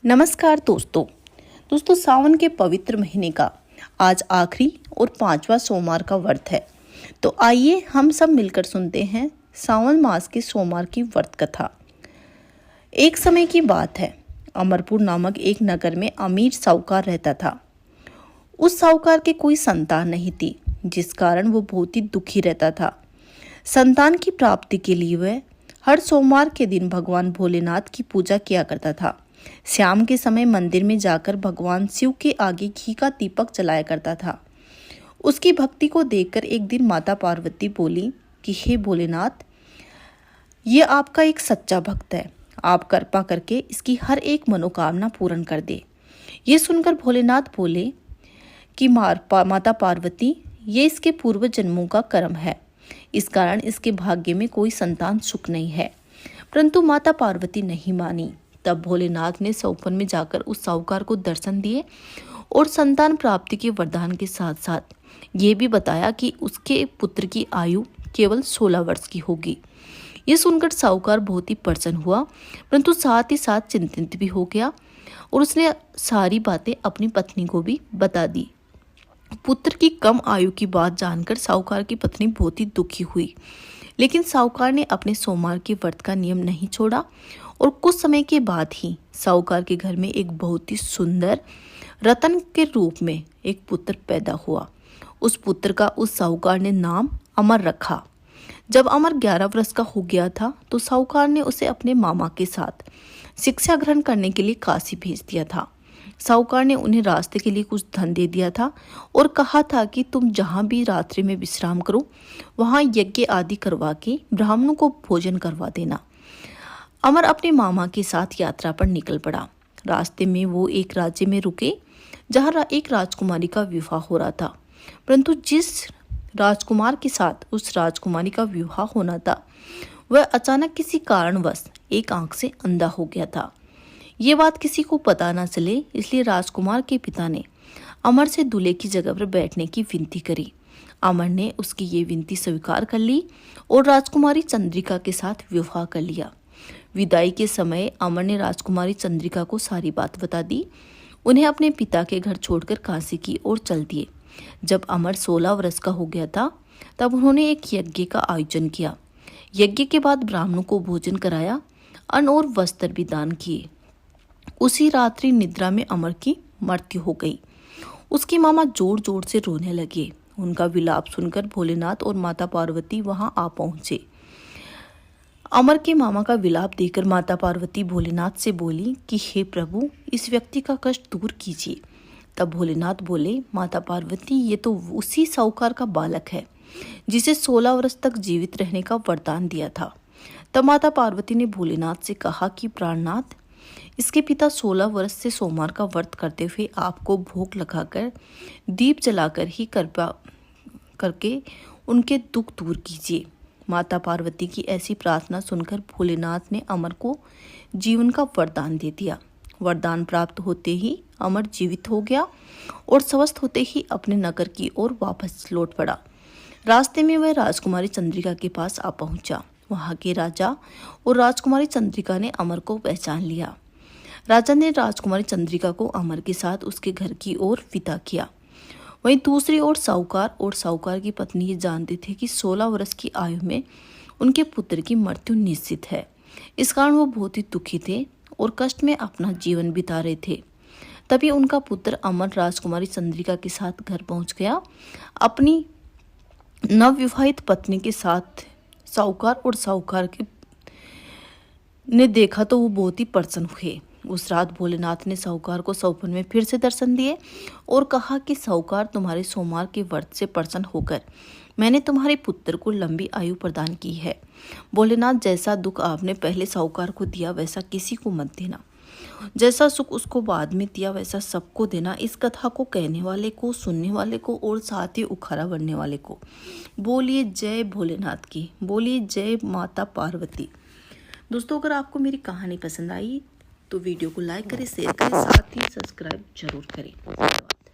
नमस्कार दोस्तों सावन के पवित्र महीने का आज आखिरी और 5वां सोमवार का व्रत है। तो आइए हम सब मिलकर सुनते हैं सावन मास के सोमवार की व्रत कथा। एक समय की बात है, अमरपुर नामक एक नगर में अमीर साहूकार रहता था। उस साहूकार के कोई संतान नहीं थी, जिस कारण वो बहुत ही दुखी रहता था। संतान की प्राप्ति के लिए वह हर सोमवार के दिन भगवान भोलेनाथ की पूजा किया करता था। शाम के समय मंदिर में जाकर भगवान शिव के आगे घी का दीपक जलाया करता था। उसकी भक्ति को देखकर एक दिन माता पार्वती बोली कि हे भोलेनाथ, ये आपका एक सच्चा भक्त है, आप कृपा करके इसकी हर एक मनोकामना पूर्ण कर दे। ये सुनकर भोलेनाथ बोले कि माता पार्वती, ये इसके पूर्व जन्मों का कर्म है, इस कारण इसके भाग्य में कोई संतान सुख नहीं है। परंतु माता पार्वती नहीं मानी। तब भोलेनाथ ने सौपन में जाकर उस साहूकार को दर्शन दिए और संतान प्राप्ति के वरदान के साथ साथ ये भी बताया कि उसके पुत्र की आयु केवल 16 वर्ष की होगी। ये सुनकर साहूकार बहुत ही प्रसन्न हुआ, परंतु साथ ही साथ चिंतित भी हो गया और उसने सारी बातें अपनी पत्नी को भी बता दी। पुत्र की कम आयु की बात जानकर साहूकार की पत्नी बहुत ही दुखी हुई, लेकिन साहूकार ने अपने सोमवार के व्रत का नियम नहीं छोड़ा और कुछ समय के बाद ही साहूकार के घर में एक बहुत ही सुंदर रतन के रूप में एक पुत्र पैदा हुआ। उस पुत्र का उस साहूकार ने नाम अमर रखा। जब अमर 11 वर्ष का हो गया था तो साहूकार ने उसे अपने मामा के साथ शिक्षा ग्रहण करने के लिए काशी भेज दिया था। साहूकार ने उन्हें रास्ते के लिए कुछ धन दे दिया था और कहा था कि तुम जहाँ भी रात्रि में विश्राम करो, वहाँ यज्ञ आदि करवा के ब्राह्मणों को भोजन करवा देना। अमर अपने मामा के साथ यात्रा पर निकल पड़ा। रास्ते में वो एक राज्य में रुके जहाँ एक राजकुमारी का विवाह हो रहा था, परंतु जिस राजकुमार के साथ उस राजकुमारी का विवाह होना था वह अचानक किसी कारणवश एक आंख से अंधा हो गया था। ये बात किसी को पता न चले, इसलिए राजकुमार के पिता ने अमर से दूल्हे की जगह पर बैठने की विनती करी। अमर ने उसकी ये विनती स्वीकार कर ली और राजकुमारी चंद्रिका के साथ विवाह कर लिया। विदाई के समय अमर ने राजकुमारी चंद्रिका को सारी बात बता दी। उन्हें अपने पिता के घर छोड़कर काशी की ओर चल दिए। जब अमर 16 वर्ष का हो गया था तब उन्होंने एक यज्ञ का आयोजन किया। यज्ञ के बाद ब्राह्मणों को भोजन कराया, अन्न और वस्त्र भी दान किए। उसी रात्रि निद्रा में अमर की मृत्यु हो गई। उसके मामा जोर जोर से रोने लगे। उनका विलाप सुनकर भोलेनाथ और माता पार्वती वहां आ पहुंचे। अमर के मामा का विलाप देखकर माता पार्वती भोलेनाथ से बोली कि हे प्रभु, इस व्यक्ति का कष्ट दूर कीजिए। तब भोलेनाथ बोले, माता पार्वती, ये तो उसी साहूकार का बालक है जिसे 16 वर्ष तक जीवित रहने का वरदान दिया था। तब माता पार्वती ने भोलेनाथ से कहा कि प्राणनाथ, इसके पिता 16 वर्ष से सोमवार का व्रत करते हुए आपको भोग लगाकर दीप जलाकर ही कृपा करके उनके दुख दूर कीजिए। माता पार्वती की ऐसी प्रार्थना सुनकर भोलेनाथ ने अमर को जीवन का वरदान दे दिया। वरदान प्राप्त होते ही अमर जीवित हो गया और स्वस्थ होते ही अपने नगर की ओर वापस लौट पड़ा। रास्ते में वह राजकुमारी चंद्रिका के पास आ पहुंचा। वहां के राजा और राजकुमारी चंद्रिका ने अमर को पहचान लिया। राजा ने राजकुमारी चंद्रिका को अमर के साथ उसके घर की ओर विदा किया। वहीं दूसरी ओर साहूकार और साहूकार की पत्नी ये जानते थे कि 16 वर्ष की आयु में उनके पुत्र की मृत्यु निश्चित है। इस कारण वो बहुत ही दुखी थे और कष्ट में अपना जीवन बिता रहे थे। तभी उनका पुत्र अमर राजकुमारी चंद्रिका के साथ घर पहुंच गया। अपनी नवविवाहित पत्नी के साथ साहूकार और साहूकार के ने देखा तो वो बहुत ही प्रसन्न हुए। उस रात भोलेनाथ ने साहूकार को सौपन में फिर से दर्शन दिए और कहा कि साहूकार, तुम्हारे सोमवार के व्रत से प्रसन्न होकर मैंने तुम्हारे पुत्र को लंबी आयु प्रदान की है। भोलेनाथ, जैसा दुख आपने पहले साहूकार को दिया वैसा किसी को मत देना। जैसा सुख उसको बाद में दिया वैसा सबको देना। इस कथा को कहने वाले को, सुनने वाले को और साथ ही उखाड़ा बनने वाले को बोलिए जय भोलेनाथ की, बोलिए जय माता पार्वती। दोस्तों, अगर आपको मेरी कहानी पसंद आई तो वीडियो को लाइक करें, शेयर करें, साथ ही सब्सक्राइब जरूर करें।